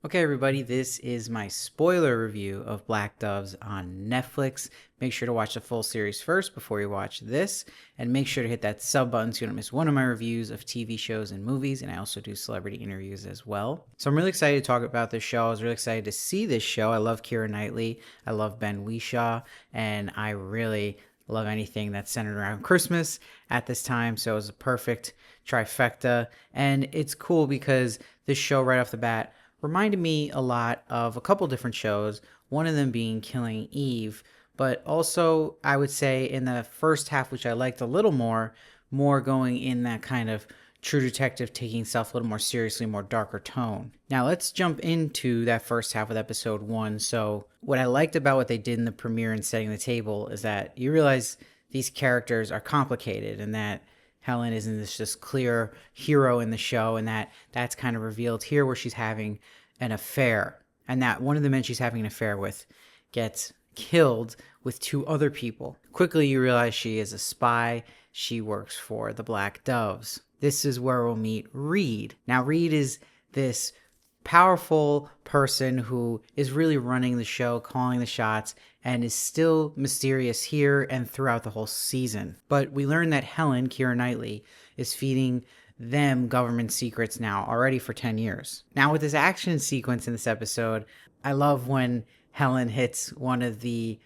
Okay, everybody, this is my spoiler review of Black Doves on Netflix. Make sure to watch the full series first before you watch this, and make sure to hit that sub button so you don't miss one of my reviews of TV shows and movies, and I also do celebrity interviews as well. So I'm really excited to talk about this show. I was really excited to see this show. I love Keira Knightley, I love Ben Whishaw, and I really love anything that's centered around Christmas at this time, so it was a perfect trifecta, and it's cool because this show right off the bat reminded me a lot of a couple different shows, one of them being Killing Eve, but also I would say in the first half, which I liked a little more going in that kind of True Detective taking stuff a little more seriously, more darker tone. Now let's jump into that first half with episode 1. So what I liked about what they did in the premiere and setting the table is that you realize these characters are complicated and that Helen isn't this just clear hero in the show, and that's kind of revealed here where she's having an affair, and that one of the men she's having an affair with gets killed with two other people. Quickly you realize she is a spy. She works for the Black Doves. This is where we'll meet Reed. Now Reed is this powerful person who is really running the show, calling the shots, and is still mysterious here and throughout the whole season. But we learn that Helen, Keira Knightley, is feeding them government secrets now already for 10 years. Now with this action sequence in this episode, I love when Helen hits one of the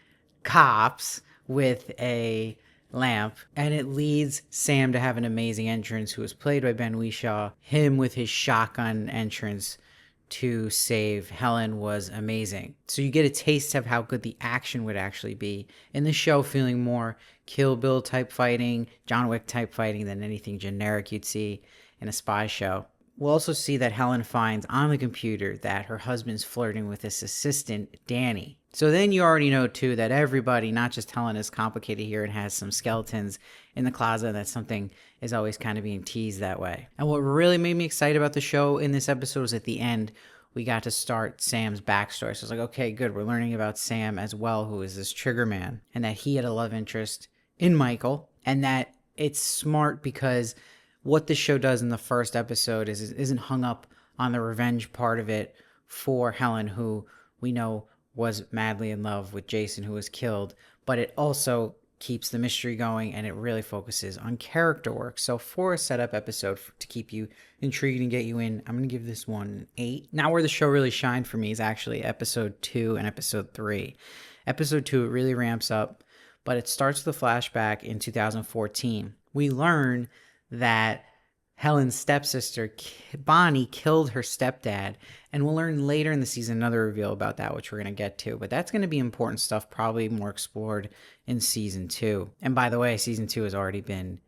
cops with a lamp, and it leads Sam to have an amazing entrance, who was played by Ben Whishaw. Him with his shotgun entrance to save Helen was amazing. So you get a taste of how good the action would actually be in the show, feeling more Kill Bill type fighting, John Wick type fighting than anything generic you'd see in a spy show. We'll also see that Helen finds on the computer that her husband's flirting with his assistant, Danny. So then you already know, too, that everybody, not just Helen, is complicated here and has some skeletons in the closet. That something is always kind of being teased that way. And what really made me excited about the show in this episode was at the end, we got to start Sam's backstory. So it's like, okay, good. We're learning about Sam as well, who is this trigger man, and that he had a love interest in Michael, and that it's smart because what this show does in the first episode isn't hung up on the revenge part of it for Helen, who we know was madly in love with Jason, who was killed, but it also keeps the mystery going, and it really focuses on character work. So for a setup episode to keep you intrigued and get you in, I'm going to give this one an 8. Now where the show really shined for me is actually episode 2 and episode 3. Episode 2, it really ramps up, but it starts with a flashback in 2014. We learn that Helen's stepsister, Bonnie, killed her stepdad, and we'll learn later in the season another reveal about that, which we're going to get to, but that's going to be important stuff, probably more explored in season 2. And by the way, season 2 has already been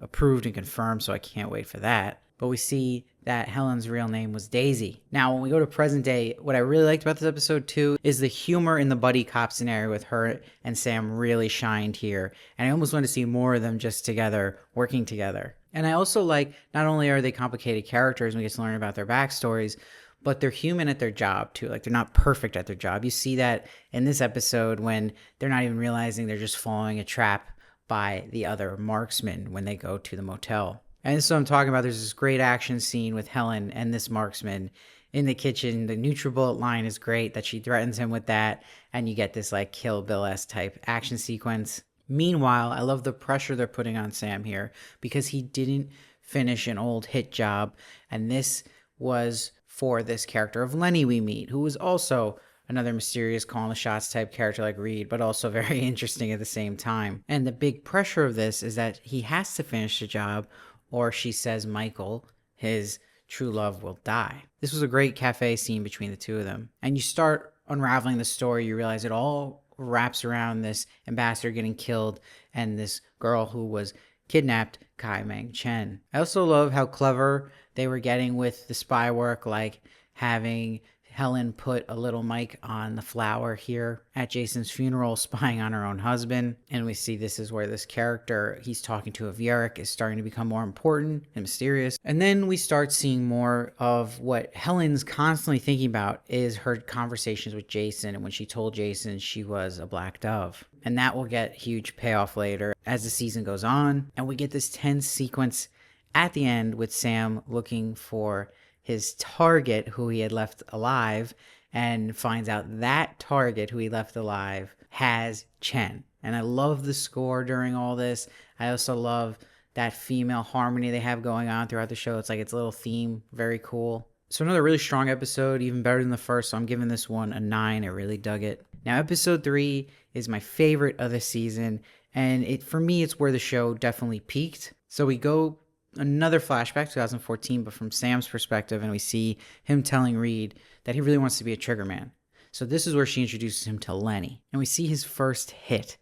approved and confirmed, so I can't wait for that. But we see that Helen's real name was Daisy. Now, when we go to present day, what I really liked about this episode too is the humor in the buddy cop scenario with her and Sam really shined here. And I almost want to see more of them just together, working together. And I also like, not only are they complicated characters and we get to learn about their backstories, but they're human at their job too. Like, they're not perfect at their job. You see that in this episode when they're not even realizing they're just following a trap by the other marksman when they go to the motel. And so I'm talking about, there's this great action scene with Helen and this marksman in the kitchen. The NutriBullet line is great, that she threatens him with that, and you get this like Kill Bill-esque type action sequence. Meanwhile, I love the pressure they're putting on Sam here because he didn't finish an old hit job, and this was for this character of Lenny we meet, who was also another mysterious calling the shots type character like Reed, but also very interesting at the same time. And the big pressure of this is that he has to finish the job, or she says Michael, his true love, will die. This was a great cafe scene between the two of them. And you start unraveling the story, you realize it all wraps around this ambassador getting killed and this girl who was kidnapped, Kai Meng Chen. I also love how clever they were getting with the spy work, like having Helen put a little mic on the flower here at Jason's funeral, spying on her own husband. And we see this is where this character he's talking to of Yarrick is starting to become more important and mysterious. And then we start seeing more of what Helen's constantly thinking about is her conversations with Jason, and when she told Jason she was a black dove. And that will get huge payoff later as the season goes on. And we get this tense sequence at the end with Sam looking for his target who he had left alive, and finds out that target who he left alive has Chen. And I love the score during all this. I also love that female harmony they have going on throughout the show. It's like its little theme, very cool. So another really strong episode, even better than the first, so I'm giving this one a 9. I really dug it. Now episode 3 is my favorite of the season, and for me it's where the show definitely peaked. So we go another flashback, 2014, but from Sam's perspective, and we see him telling Reed that he really wants to be a triggerman. So this is where she introduces him to Lenny, and we see his first hit,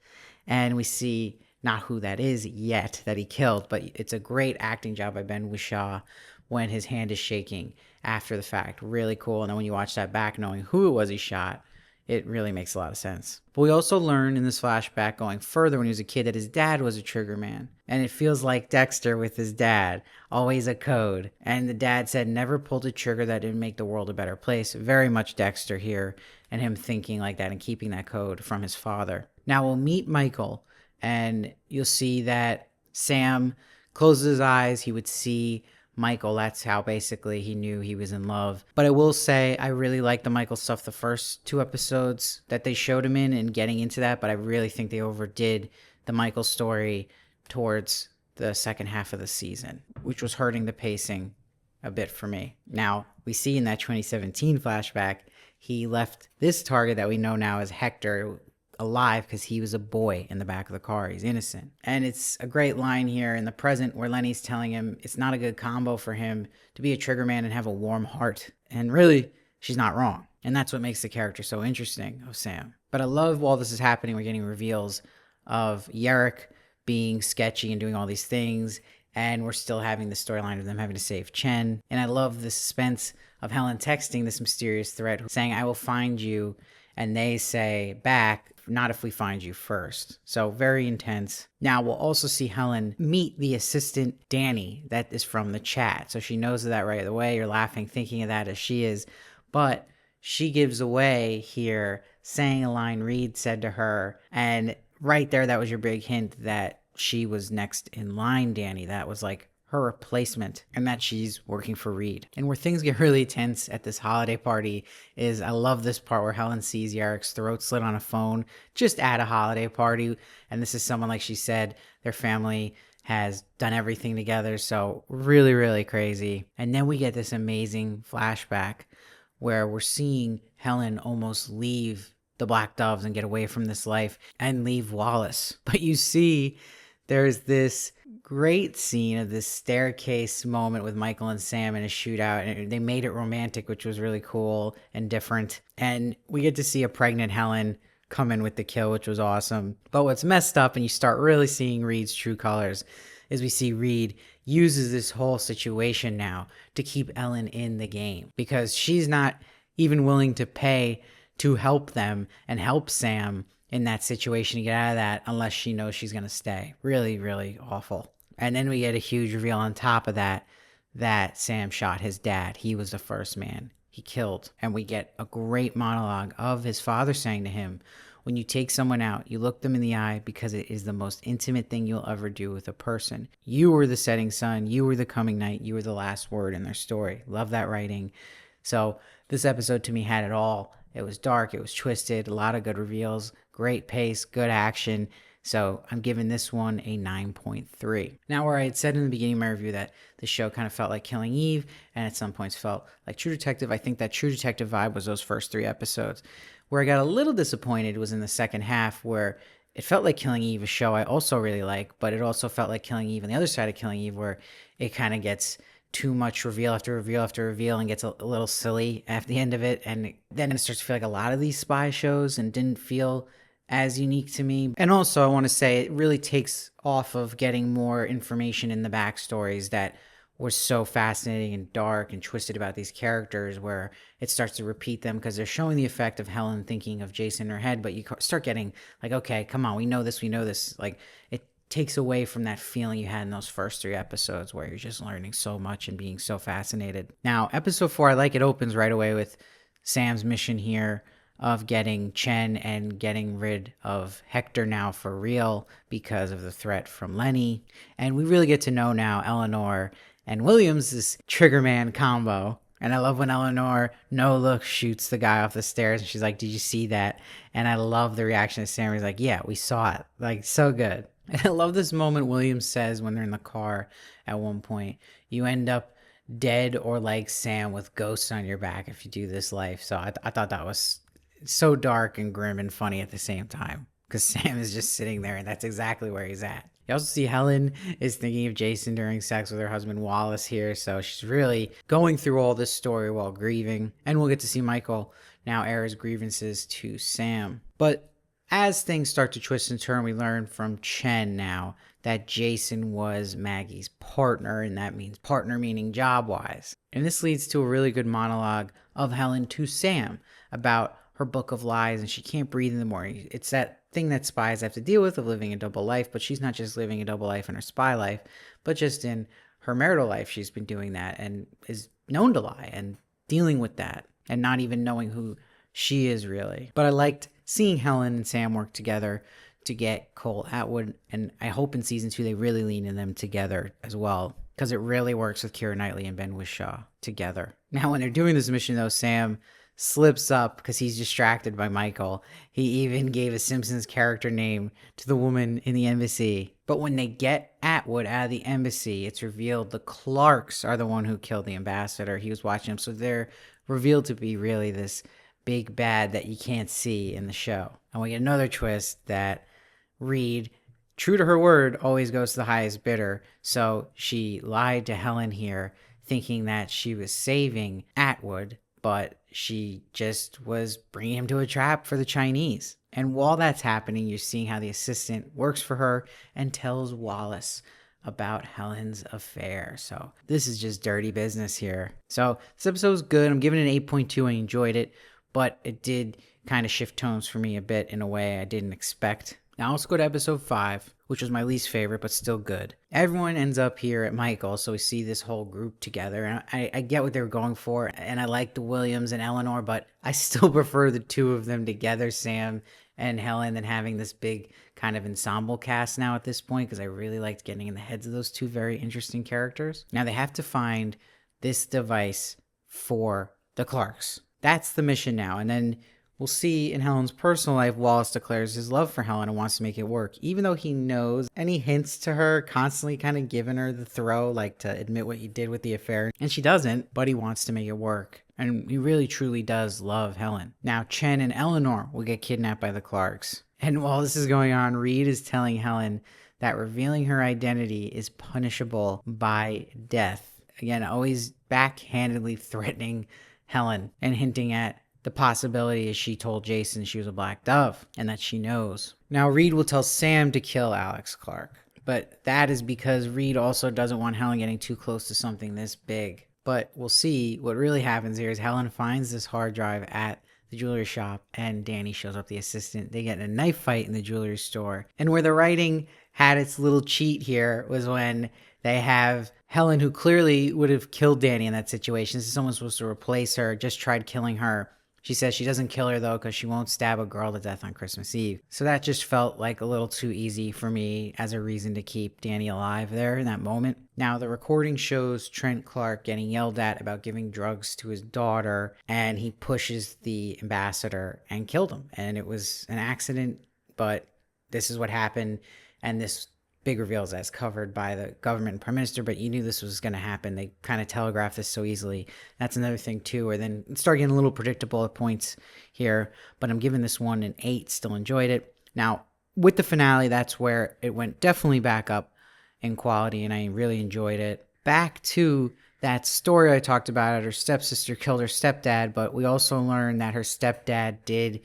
and we see not who that is yet that he killed, but it's a great acting job by Ben Whishaw when his hand is shaking after the fact. Really cool. And then when you watch that back, knowing who it was he shot, it really makes a lot of sense. But we also learn in this flashback going further when he was a kid that his dad was a trigger man. And it feels like Dexter with his dad, always a code. And the dad said never pulled a trigger that didn't make the world a better place. Very much Dexter here, and him thinking like that and keeping that code from his father. Now we'll meet Michael, and you'll see that Sam closes his eyes. He would see Michael. That's how basically he knew he was in love. But I will say I really like the Michael stuff the first 2 episodes that they showed him in and getting into that, but I really think they overdid the Michael story towards the second half of the season, which was hurting the pacing a bit for me. Now, we see in that 2017 flashback, he left this target that we know now as Hector alive because he was a boy in the back of the car. He's innocent. And it's a great line here in the present where Lenny's telling him it's not a good combo for him to be a trigger man and have a warm heart. And really, she's not wrong. And that's what makes the character so interesting of Sam. But I love while this is happening, we're getting reveals of Yerrick being sketchy and doing all these things, and we're still having the storyline of them having to save Chen. And I love the suspense of Helen texting this mysterious threat saying, I will find you, and they say back, not if we find you first. So very intense. Now we'll also see Helen meet the assistant Danny that is from the chat. So she knows that right away. You're laughing thinking of that as she is. But she gives away here saying a line Reed said to her. And right there, that was your big hint that she was next in line, Danny. That was like her replacement, and that she's working for Reed. And where things get really tense at this holiday party is I love this part where Helen sees Yerrick's throat slit on a phone just at a holiday party. And this is someone, like she said, their family has done everything together. So really, really crazy. And then we get this amazing flashback where we're seeing Helen almost leave the Black Doves and get away from this life and leave Wallace. But you see there's this great scene of this staircase moment with Michael and Sam in a shootout, and they made it romantic, which was really cool and different. And we get to see a pregnant Helen come in with the kill, which was awesome. But what's messed up, and you start really seeing Reed's true colors, is we see Reed uses this whole situation now to keep Ellen in the game, because she's not even willing to pay to help them and help Sam in that situation to get out of that unless she knows she's going to stay. Really, really awful. And then we get a huge reveal on top of that, that Sam shot his dad. He was the first man he killed. And we get a great monologue of his father saying to him, when you take someone out, you look them in the eye because it is the most intimate thing you'll ever do with a person. You were the setting sun. You were the coming night. You were the last word in their story. Love that writing. So this episode to me had it all. It was dark. It was twisted. A lot of good reveals. Great pace. Good action. So I'm giving this one a 9.3. Now, where I had said in the beginning of my review that the show kind of felt like Killing Eve and at some points felt like True Detective, I think that True Detective vibe was those first 3 episodes. Where I got a little disappointed was in the second half, where it felt like Killing Eve, a show I also really like, but it also felt like Killing Eve on the other side of Killing Eve, where it kind of gets too much reveal after reveal after reveal and gets a little silly at the end of it. And then it starts to feel like a lot of these spy shows and didn't feel as unique to me. And also I want to say it really takes off of getting more information in the backstories that was so fascinating and dark and twisted about these characters, where it starts to repeat them because they're showing the effect of Helen thinking of Jason in her head, but you start getting like, okay, come on, we know this. Like, it takes away from that feeling you had in those first 3 episodes where you're just learning so much and being so fascinated. Now, episode 4, I like it opens right away with Sam's mission here of getting Chen and getting rid of Hector now for real because of the threat from Lenny. And we really get to know now Eleanor and Williams, this Triggerman combo. And I love when Eleanor no look shoots the guy off the stairs and she's like, did you see that? And I love the reaction of Sam. He's like, yeah, we saw it. Like, so good. And I love this moment William says when they're in the car at one point, you end up dead or like Sam with ghosts on your back if you do this life. So I thought that was so dark and grim and funny at the same time, because Sam is just sitting there and that's exactly where he's at. You also see Helen is thinking of Jason during sex with her husband Wallace here, so she's really going through all this story while grieving. And we'll get to see Michael now air his grievances to Sam. But as things start to twist and turn, we learn from Chen now that Jason was Maggie's partner, and that means partner meaning job-wise. And this leads to a really good monologue of Helen to Sam about her book of lies, and she can't breathe in the morning. It's that thing that spies have to deal with, of living a double life, but she's not just living a double life in her spy life, but just in her marital life. She's been doing that and is known to lie and dealing with that and not even knowing who she is really. But I liked seeing Helen and Sam work together to get Cole Atwood, and I hope in season 2 they really lean in them together as well, because it really works with Keira Knightley and Ben Whishaw together. Now when they're doing this mission though, Sam slips up because he's distracted by Michael. He even gave a Simpsons character name to the woman in the embassy. But when they get Atwood out of the embassy, it's revealed the Clarks are the one who killed the ambassador. He was watching them, so they're revealed to be really this big bad that you can't see in the show. And we get another twist that Reed, true to her word, always goes to the highest bidder. So she lied to Helen here, thinking that she was saving Atwood, but she just was bringing him to a trap for the Chinese. And while that's happening, you're seeing how the assistant works for her and tells Wallace about Helen's affair. So this is just dirty business here. So this episode was good. I'm giving it an 8.2. I enjoyed it, but it did kind of shift tones for me a bit in a way I didn't expect. Now let's go to episode 5, which was my least favorite, but still good. Everyone ends up here at Michael, so we see this whole group together, and I get what they were going for, and I like the Williams and Eleanor, but I still prefer the two of them together, Sam and Helen, than having this big kind of ensemble cast now at this point, because I really liked getting in the heads of those two very interesting characters. Now they have to find this device for the Clarks. That's the mission now, and then we'll see in Helen's personal life, Wallace declares his love for Helen and wants to make it work, even though he knows, and he hints to her, constantly kind of giving her the throw, like to admit what he did with the affair. And she doesn't, but he wants to make it work. And he really truly does love Helen. Now, Chen and Eleanor will get kidnapped by the Clarks. And while this is going on, Reed is telling Helen that revealing her identity is punishable by death. Again, always backhandedly threatening Helen and hinting at the possibility is she told Jason she was a black dove and that she knows. Now Reed will tell Sam to kill Alex Clark, but that is because Reed also doesn't want Helen getting too close to something this big. But we'll see what really happens here is Helen finds this hard drive at the jewelry shop and Danny shows up, the assistant. They get in a knife fight in the jewelry store. And where the writing had its little cheat here was when they have Helen, who clearly would have killed Danny in that situation. This is someone supposed to replace her, just tried killing her. She says she doesn't kill her, though, because she won't stab a girl to death on Christmas Eve. So that just felt like a little too easy for me as a reason to keep Danny alive there in that moment. Now, the recording shows Trent Clark getting yelled at about giving drugs to his daughter, and he pushes the ambassador and killed him. And it was an accident, but this is what happened, and this big reveals that's covered by the government and prime minister, but you knew this was going to happen. They kind of telegraphed this so easily. That's another thing too, where then it started getting a little predictable at points here, but I'm giving this one an 8, still enjoyed it. Now, with the finale, that's where it went definitely back up in quality, and I really enjoyed it. Back to that story I talked about, her stepsister killed her stepdad, but we also learned that her stepdad did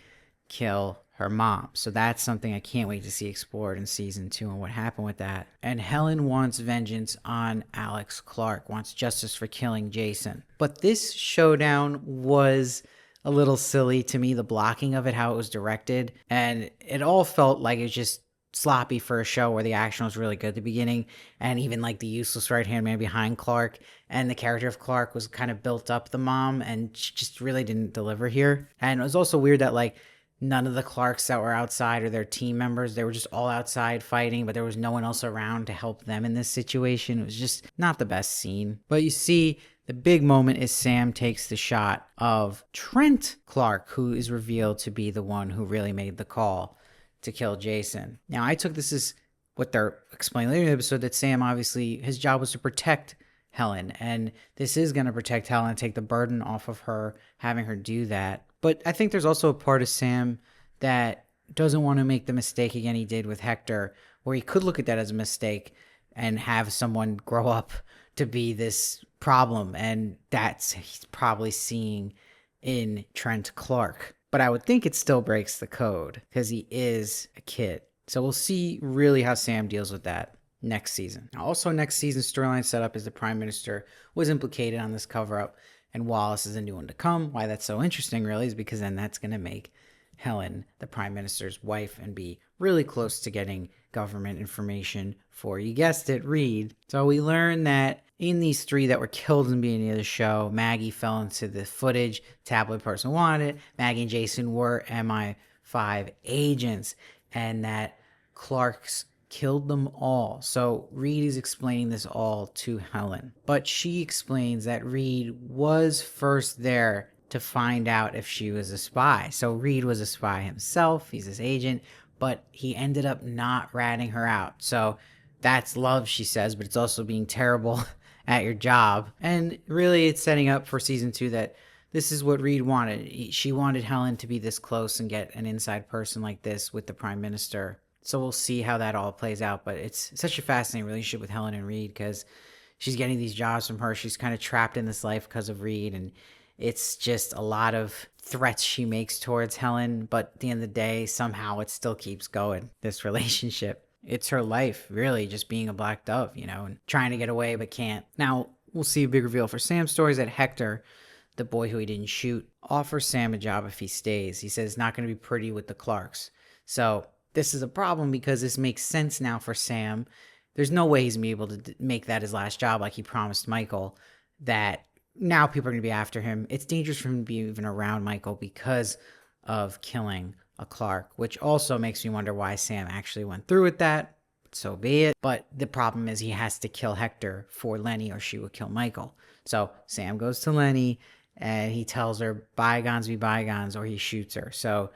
kill her mom. So that's something I can't wait to see explored in season 2 and what happened with that. And Helen wants vengeance on Alex Clark, wants justice for killing Jason. But this showdown was a little silly to me, the blocking of it, how it was directed. And it all felt like it was just sloppy for a show where the action was really good at the beginning, and even like the useless right-hand man behind Clark, and the character of Clark was kind of built up the mom, and she just really didn't deliver here. And it was also weird that like none of the Clarks that were outside or their team members, they were just all outside fighting, but there was no one else around to help them in this situation. It was just not the best scene. But you see The big moment is Sam takes the shot of Trent Clark, who is revealed to be the one who really made the call to kill Jason. Now, I took this as what they're explaining later in the episode, that Sam, obviously, his job was to protect Helen, and this is going to protect Helen and take the burden off of her, having her do that. But I think there's also a part of Sam that doesn't want to make the mistake again he did with Hector, where he could look at that as a mistake and have someone grow up to be this problem, and that's he's probably seeing in Trent Clark. But I would think it still breaks the code because he is a kid. So we'll see really how Sam deals with that next season. Also, next season's storyline setup is the Prime Minister was implicated on this cover-up, and Wallace is a new one to come. Why that's so interesting really is because then that's going to make Helen the Prime Minister's wife and be really close to getting government information for, you guessed it, Reed. So we learn that in these 3 that were killed in the beginning of the show, Maggie fell into the footage tabloid person wanted. Maggie and Jason were MI5 agents, and that Clark's killed them all. So Reed is explaining this all to Helen. But she explains that Reed was first there to find out if she was a spy. So Reed was a spy himself. He's his agent, but he ended up not ratting her out. So that's love, she says, but it's also being terrible at your job. And really it's setting up for season 2 that this is what Reed wanted. She wanted Helen to be this close and get an inside person like this with the Prime Minister. So we'll see how that all plays out. But it's such a fascinating relationship with Helen and Reed because she's getting these jobs from her. She's kind of trapped in this life because of Reed, and it's just a lot of threats she makes towards Helen. But at the end of the day, somehow it still keeps going, this relationship. It's her life, really, just being a black dove, and trying to get away but can't. Now, we'll see a big reveal for Sam's story is that Hector, the boy who he didn't shoot, offers Sam a job if he stays. He says it's not going to be pretty with the Clarks. So this is a problem because this makes sense now for Sam. There's no way he's going to be able to make that his last job like he promised Michael, that now people are going to be after him. It's dangerous for him to be even around Michael because of killing a Clark, which also makes me wonder why Sam actually went through with that. So be it. But the problem is he has to kill Hector for Lenny or she would kill Michael. So Sam goes to Lenny and he tells her bygones be bygones or he shoots her. So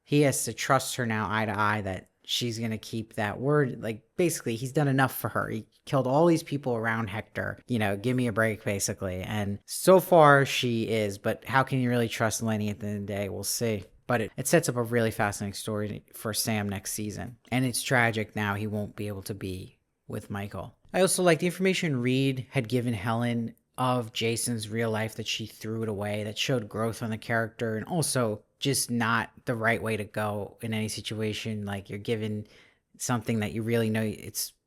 he has to trust her now eye to eye that she's going to keep that word. Like, basically, he's done enough for her. He killed all these people around Hector. Give me a break, basically. And so far, she is. But how can you really trust Lenny at the end of the day? We'll see. But it sets up a really fascinating story for Sam next season. And it's tragic now he won't be able to be with Michael. I also like the information Reed had given Helen of Jason's real life, that she threw it away, that showed growth on the character, and also just not the right way to go in any situation. Like, you're given something that you really know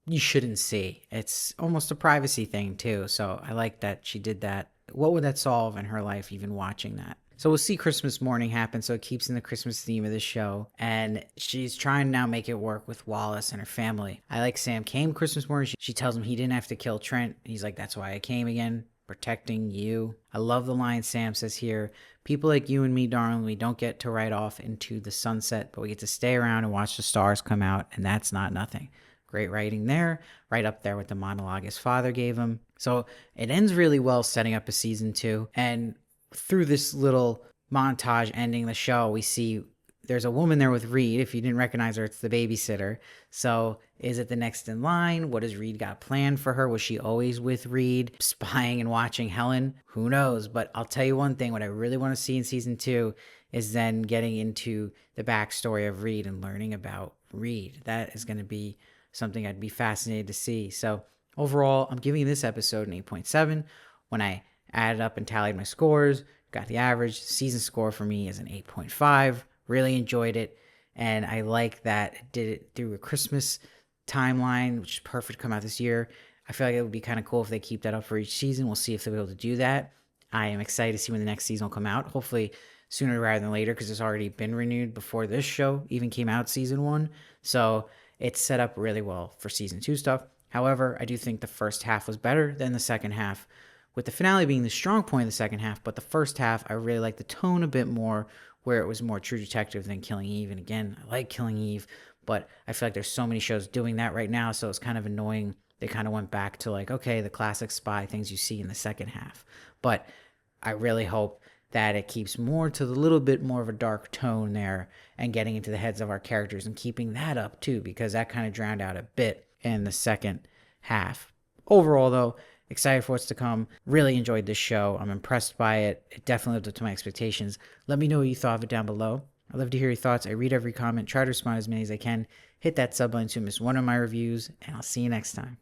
you shouldn't see. It's almost a privacy thing too. So I like that she did that. What would that solve in her life, even watching that? So we'll see Christmas morning happen, so it keeps in the Christmas theme of the show. And she's trying to now make it work with Wallace and her family. I like Sam came Christmas morning. She tells him he didn't have to kill Trent. He's like, that's why I came again, protecting you. I love the line Sam says here. People like you and me, darling, we don't get to ride off into the sunset, but we get to stay around and watch the stars come out, and that's not nothing. Great writing there, right up there with the monologue his father gave him. So it ends really well, setting up a season 2. And through this little montage ending the show, we see there's a woman there with Reed. If you didn't recognize her, it's the babysitter. So is it the next in line? What has Reed got planned for her? Was she always with Reed, spying and watching Helen? Who knows? But I'll tell you one thing, what I really want to see in season 2 is then getting into the backstory of Reed and learning about Reed. That is going to be something I'd be fascinated to see. So overall, I'm giving this episode an 8.7. When I added up and tallied my scores, got the average. Season score for me is an 8.5. Really enjoyed it. And I like that it did it through a Christmas timeline, which is perfect to come out this year. I feel like it would be kind of cool if they keep that up for each season. We'll see if they'll be able to do that. I am excited to see when the next season will come out. Hopefully sooner rather than later, because it's already been renewed before this show even came out, season 1. So it's set up really well for season 2 stuff. However, I do think the first half was better than the second half, with the finale being the strong point of the second half. But the first half, I really liked the tone a bit more, where it was more True Detective than Killing Eve. And again, I like Killing Eve, but I feel like there's so many shows doing that right now, so it's kind of annoying they kind of went back to like, okay, the classic spy things you see in the second half. But I really hope that it keeps more to the little bit more of a dark tone there and getting into the heads of our characters and keeping that up too, because that kind of drowned out a bit in the second half. Overall, though, excited for what's to come. Really enjoyed this show. I'm impressed by it. It definitely lived up to my expectations. Let me know what you thought of it down below. I'd love to hear your thoughts. I read every comment, try to respond as many as I can. Hit that sub button to miss one of my reviews, and I'll see you next time.